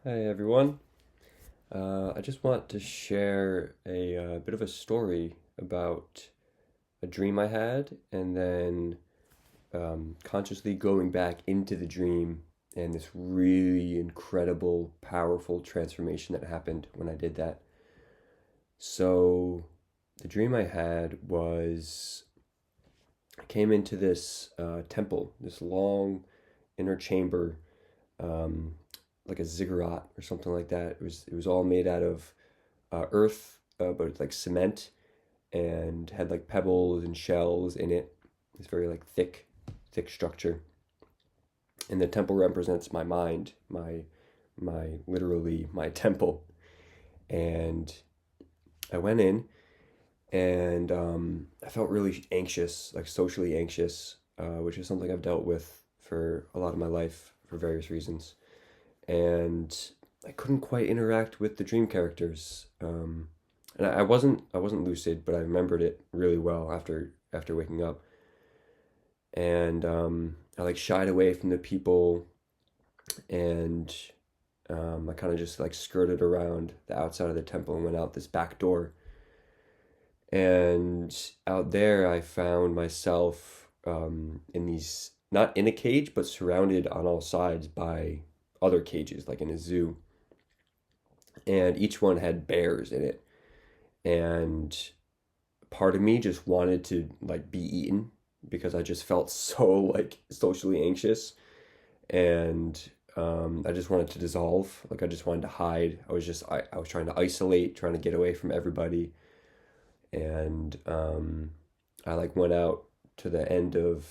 Hey everyone. I just want to share a bit of a story about a dream I had and then consciously going back into the dream and this really incredible, powerful transformation that happened when I did that. So, the dream I had was I came into this temple, this long inner chamber, um, like a ziggurat or something like that. It was all made out of earth, but it's like cement and had like pebbles and shells in it. It's very like thick structure. And the temple represents my mind, my literally my temple. And I went in and I felt really anxious, like socially anxious, which is something I've dealt with for a lot of my life for various reasons. And I couldn't quite interact with the dream characters. And I wasn't lucid, but I remembered it really well after waking up. And I like shied away from the people, and I kind of just like skirted around the outside of the temple and went out this back door. And out there, I found myself in these, not in a cage, but surrounded on all sides by other cages, like in a zoo. And each one had bears in it. And part of me just wanted to like be eaten because I just felt so like socially anxious and I just wanted to dissolve. Like I just wanted to hide. I was trying to isolate, trying to get away from everybody. And I like went out to the end of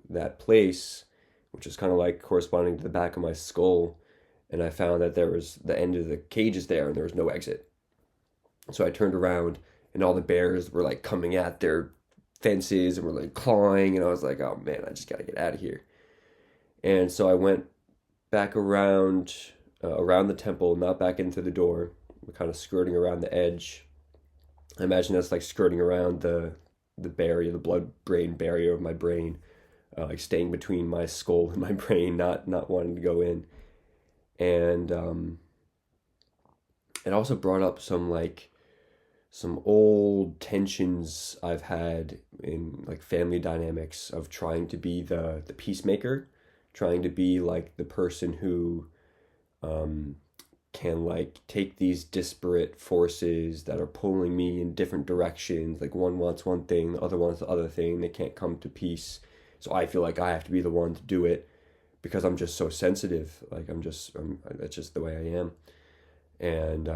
that place, which is kind of like corresponding to the back of my skull. And I found that there was the end of the cages there and there was no exit. So I turned around and all the bears were like coming at their fences and were like clawing. And I was like, oh man, I just got to get out of here. And so I went back around the temple, not back into the door. We're kind of skirting around the edge. I imagine that's like skirting around the barrier, the blood brain barrier of my brain, like staying between my skull and my brain, not wanting to go in. And it also brought up some old tensions I've had in like family dynamics of trying to be the peacemaker, trying to be like the person who um, can like take these disparate forces that are pulling me in different directions. Like one wants one thing, the other wants the other thing. They can't come to peace. So I feel like I have to be the one to do it because I'm just so sensitive. That's just the way I am. And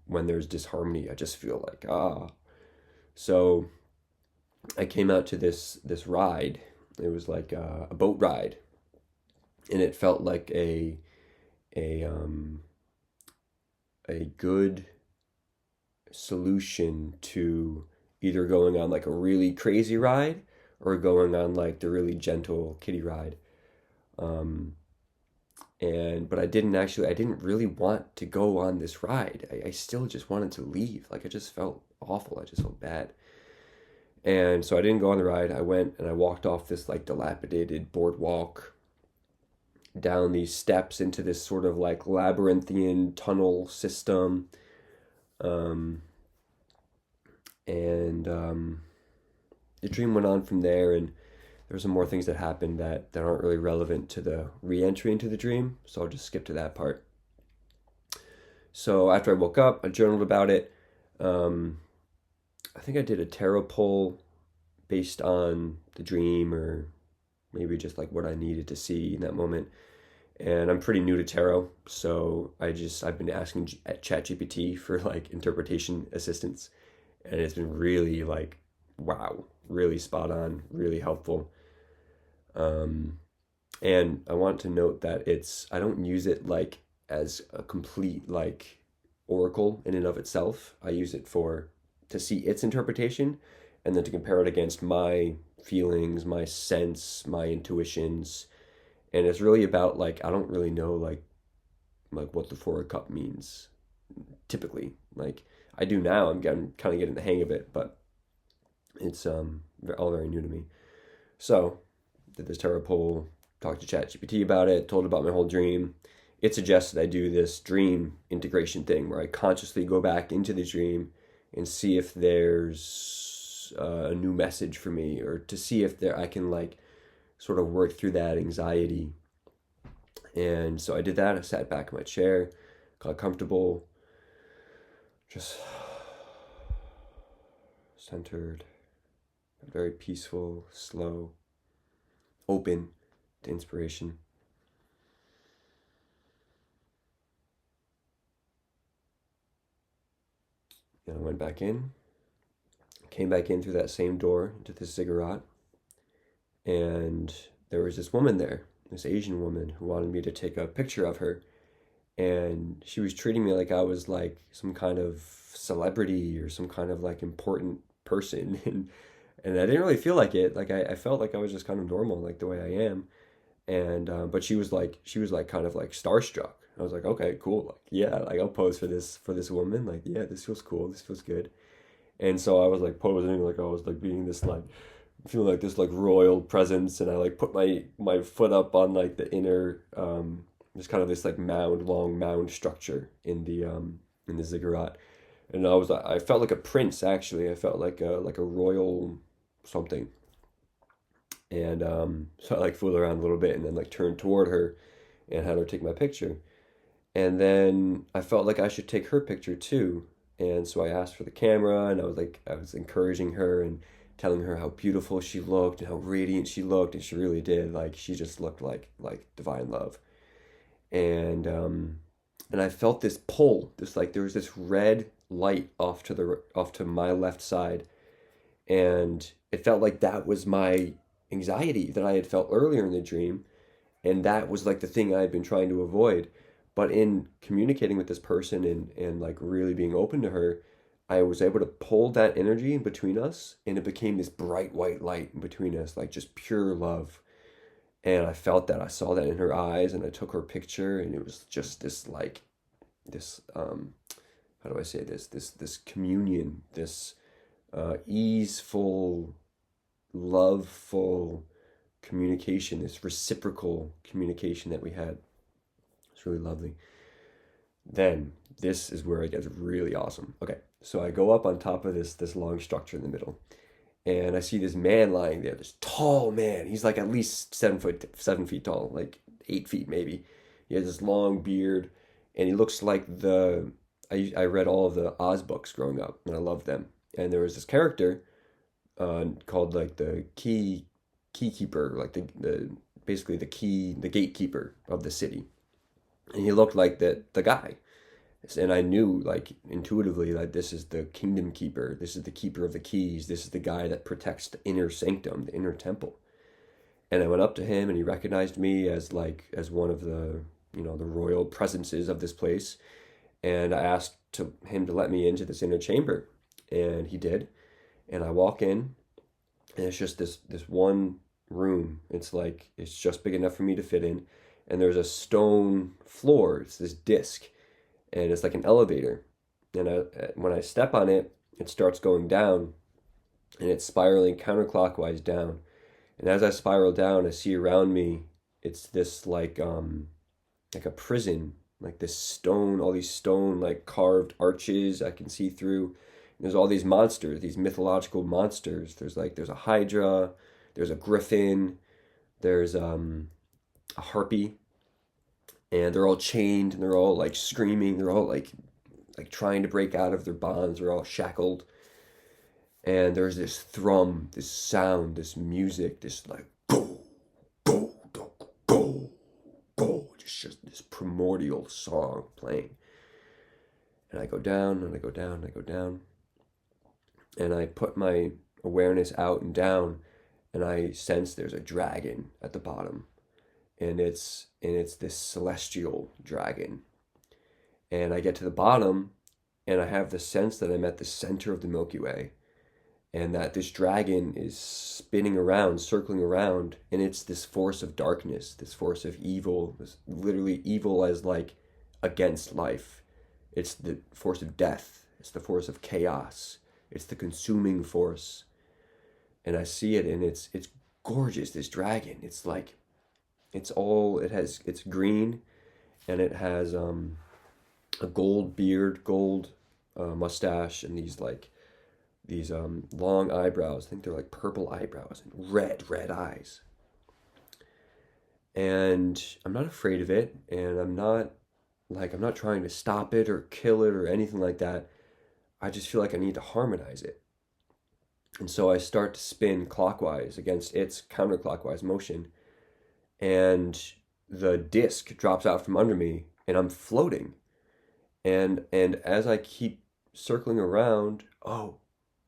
when there's disharmony, I just feel like So I came out to this ride. It was like a boat ride, and it felt like a um, a good solution to either going on like a really crazy ride or going on like the really gentle kiddie ride. Um, and but I didn't really want to go on this ride. I still just wanted to leave. Like I just felt awful. I just felt bad. And so I didn't go on the ride. I went and I walked off this like dilapidated boardwalk down these steps into this sort of like labyrinthian tunnel system. Um, and The dream went on from there, and there were some more things that happened that aren't really relevant to the re-entry into the dream, so I'll just skip to that part. So after I woke up, I journaled about it. Um, I think I did a tarot pull based on the dream, or maybe just like what I needed to see in that moment. And I'm pretty new to tarot, so I've been asking at ChatGPT for like interpretation assistance, and it's been really like wow, really spot on, really helpful. Um, and I want to note that I don't use it like as a complete like oracle in and of itself. I use it for to see its interpretation and then to compare it against my feelings, my sense, my intuitions. And it's really about like I don't really know like what the four of cup means typically. Like I do now. I'm kind of getting the hang of it, but it's all very new to me. So did this tarot poll, talked to ChatGPT about it, told about my whole dream. it suggested I do this dream integration thing where I consciously go back into the dream and see if there's a new message for me, or to see if I can like sort of work through that anxiety. And so I did that. I sat back in my chair, got comfortable, just centered, very peaceful, slow, open to inspiration. And I went back in, came back in through that same door into the ziggurat, and there was this woman there, this Asian woman, who wanted me to take a picture of her. And she was treating me like I was like some kind of celebrity or some kind of like important person. And I didn't really feel like it. Like I felt like I was just kind of normal, like the way I am. And but she was like kind of like starstruck. I was like, okay, cool. Like, yeah, like I'll pose for this woman. Like, yeah, this feels cool. This feels good. And so I was like posing, like I was like being this like feeling like this like royal presence, and I like put my foot up on like the inner there's kind of this like long mound structure in the ziggurat. And I felt like a prince, actually. I felt like a royal something. And so I like fooled around a little bit and then like turned toward her and had her take my picture. And then I felt like I should take her picture too. And so I asked for the camera, and I was encouraging her and telling her how beautiful she looked and how radiant she looked, and she really did. Like she just looked like divine love. And I felt this pull, this like there was this red light off to my left side, and it felt like that was my anxiety that I had felt earlier in the dream, and that was like the thing I had been trying to avoid. But in communicating with this person and like really being open to her, I was able to pull that energy in between us, and it became this bright white light in between us, like just pure love. And I felt that, I saw that in her eyes, and I took her picture, and it was just this like this how do I say this communion, this easeful, loveful communication, this reciprocal communication that we had. It's really lovely. Then this is where it gets really awesome. Okay, so I go up on top of this long structure in the middle, and I see this man lying there, this tall man. He's like at least 7 feet tall, like 8 feet maybe. He has this long beard, and he looks like I read all of the Oz books growing up, and I loved them. And there was this character called like the key keeper, like the basically the gatekeeper of the city, and he looked like the guy. And I knew like intuitively that this is the kingdom keeper, this is the keeper of the keys, this is the guy that protects the inner sanctum, the inner temple. And I went up to him, and he recognized me as one of the the royal presences of this place. And I asked him to let me into this inner chamber, and he did. And I walk in, and it's just this one room. It's just big enough for me to fit in, and there's a stone floor. It's this disc, and it's like an elevator. And when I step on it, it starts going down, and it's spiraling counterclockwise down. And as I spiral down, I see around me, it's this like a prison, like this stone, all these stone like carved arches I can see through. And there's all these monsters, these mythological monsters. There's a hydra, there's a griffin, there's a harpy, and they're all chained, and they're all like screaming, they're all like trying to break out of their bonds, they're all shackled. And there's this thrum, this sound, this music, this like go, go, go, go, go, just this primordial song playing. And I go down, and I go down, and I go down, and I put my awareness out and down, and I sense there's a dragon at the bottom, and it's this celestial dragon. And I get to the bottom, and I have the sense that I'm at the center of the Milky Way, and that this dragon is spinning around, circling around, and it's this force of darkness, this force of evil, this literally evil as like against life. It's the force of death, it's the force of chaos, it's the consuming force. And I see it, and it's gorgeous, this dragon. It's green, and it has a gold beard, gold mustache, and these long eyebrows. I think they're like purple eyebrows and red eyes. And I'm not afraid of it, and I'm not trying to stop it or kill it or anything like that. I just feel like I need to harmonize it. And so I start to spin clockwise against its counterclockwise motion, and the disc drops out from under me, and I'm floating. And as I keep circling around, oh,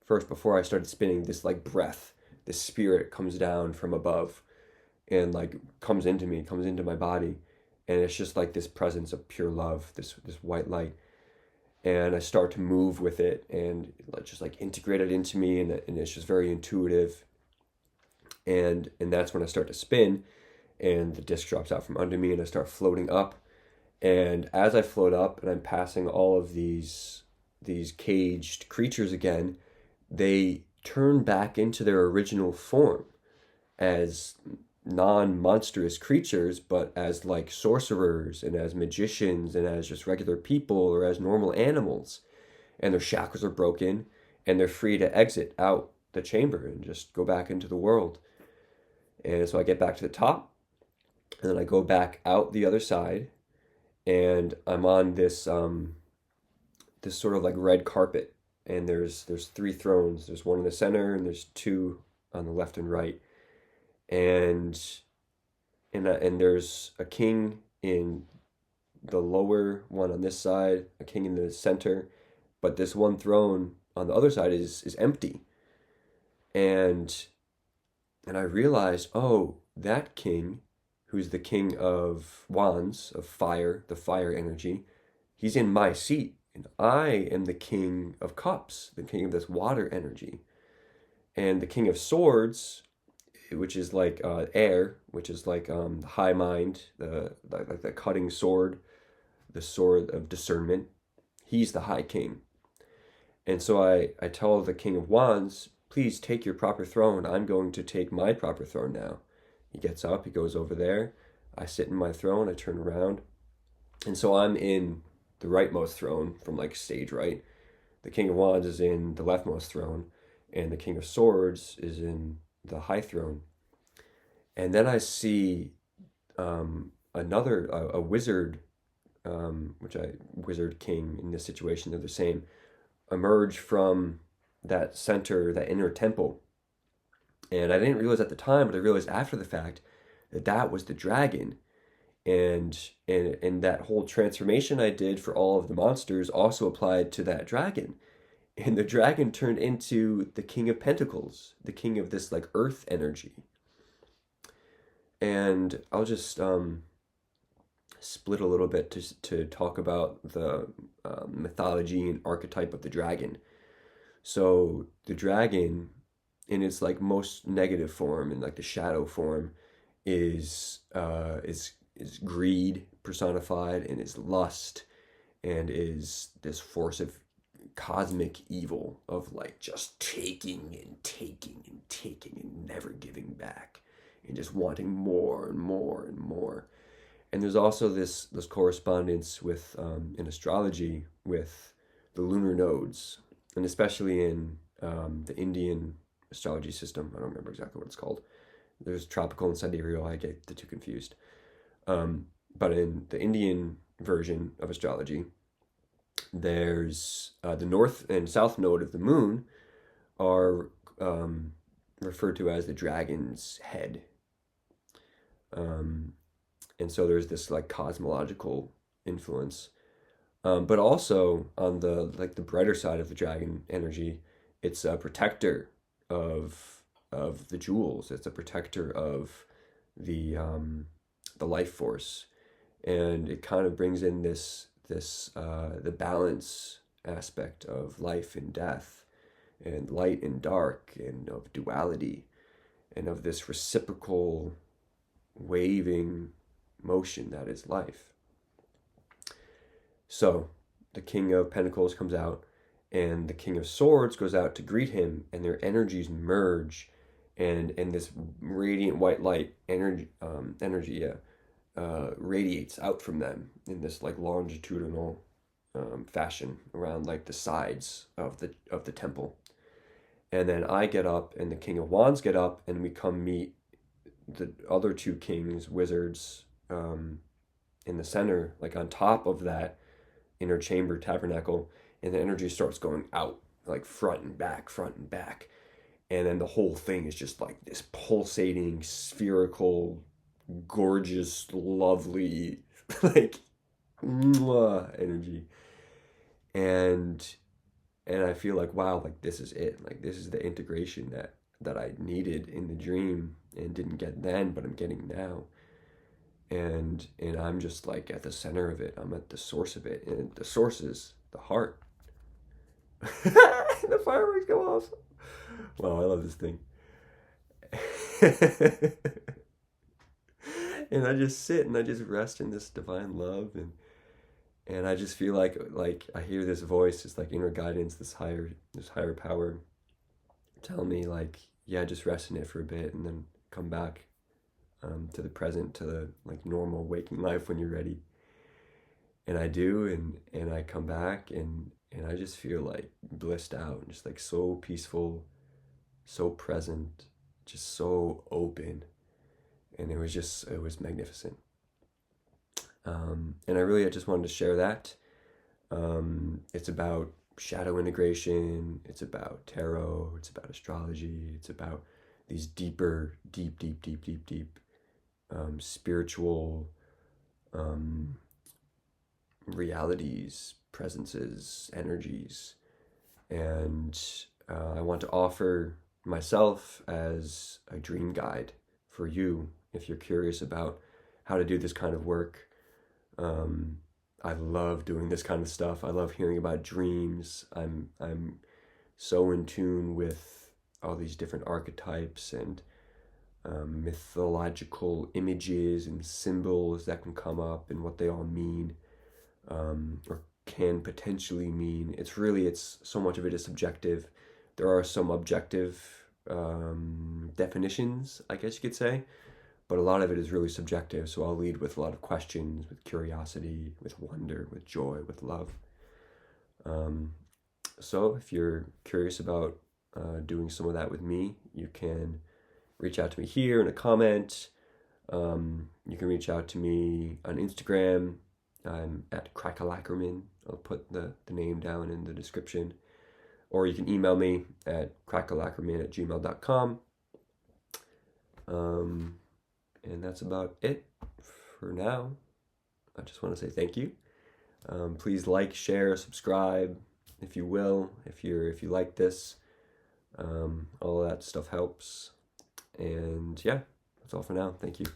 first before I started spinning, this like breath, this spirit comes down from above and like comes into me, comes into my body, and it's just like this presence of pure love, this white light. And I start to move with it and just like integrate it into me, and it's just very intuitive. And that's when I start to spin, and the disc drops out from under me, and I start floating up. And as I float up and I'm passing all of these caged creatures again, they turn back into their original form as non-monstrous creatures, but as like sorcerers and as magicians and as just regular people or as normal animals. And their shackles are broken, and they're free to exit out the chamber and just go back into the world. And so I get back to the top, and then I go back out the other side, and I'm on this sort of like red carpet, and there's three thrones. There's one in the center, and there's two on the left and right, and and there's a king in the lower one on this side, a king in the center, but this one throne on the other side is empty. And I realized, oh, that king, who's the king of wands, of fire, the fire energy, he's in my seat. And I am the king of cups, the king of this water energy. And the king of swords, which is like air, which is like the high mind, like the cutting sword, the sword of discernment. He's the high king. And so I tell the king of wands, please take your proper throne. I'm going to take my proper throne now. He gets up, he goes over there. I sit in my throne, I turn around. And so I'm in the rightmost throne from like stage right. The king of wands is in the leftmost throne, and the king of swords is in the high throne. And then I see a wizard, wizard king in this situation, they're the same, emerge from that center, that inner temple. And I didn't realize at the time, but I realized after the fact that that was the dragon. And that whole transformation I did for all of the monsters also applied to that dragon. And the dragon turned into the king of pentacles, the king of this like earth energy. And I'll just split a little bit to talk about the mythology and archetype of the dragon. So the dragon, in its like most negative form, in like the shadow form, is greed personified, and is lust, and is this force of cosmic evil of like just taking and taking and taking and never giving back, and just wanting more and more and more. And there's also this correspondence with in astrology with the lunar nodes, and especially in the Indian astrology system. I don't remember exactly what it's called. There's tropical and sidereal. I get the two confused. But in the Indian version of astrology, there's the north and south node of the moon are referred to as the dragon's head. And so there's this like cosmological influence. But also on the like the brighter side of the dragon energy, it's a protector of the jewels. It's a protector of the life force, and it kind of brings in this the balance aspect of life and death, and light and dark, and of duality, and of this reciprocal waving motion that is life. So the king of pentacles comes out, and the king of swords goes out to greet him, and their energies merge, and this radiant white light energy radiates out from them in this like longitudinal fashion around like the sides of the temple. And then I get up, and the King of Wands get up, and we come meet the other two kings, wizards, in the center, like on top of that inner chamber tabernacle, and the energy starts going out, like front and back, front and back. And then the whole thing is just like this pulsating, spherical, gorgeous, lovely, like, energy. And I feel like, wow, like this is it. Like this is the integration that I needed in the dream and didn't get then, but I'm getting now. And I'm just like at the center of it. I'm at the source of it, and the source is the heart. The fireworks go off. Wow, I love this thing. And I just sit and I just rest in this divine love, and I just feel like I hear this voice, this like inner guidance, this higher power tell me like, yeah, just rest in it for a bit and then come back to the present, to the like normal waking life when you're ready. And I do, and I come back, and I just feel like blissed out, just like so peaceful, so present, just so open. And it was magnificent. And I just wanted to share that. It's about shadow integration, it's about tarot, it's about astrology, it's about these deep spiritual realities, presences, energies. And I want to offer myself as a dream guide for you if you're curious about how to do this kind of work. I love doing this kind of stuff. I love hearing about dreams. I'm so in tune with all these different archetypes and mythological images and symbols that can come up and what they all mean, or can potentially mean. It's so much of it is subjective. There are some objective definitions, I guess you could say, but a lot of it is really subjective. So I'll lead with a lot of questions, with curiosity, with wonder, with joy, with love. So if you're curious about doing some of that with me, you can reach out to me here in a comment. You can reach out to me on Instagram. I'm at Crackalackerman. I'll put the name down in the description. Or you can email me at crackalackerman@gmail.com. And that's about it for now. I just want to say thank you. Please like, share, subscribe, if you will, if you like this. All that stuff helps. And yeah, that's all for now. Thank you.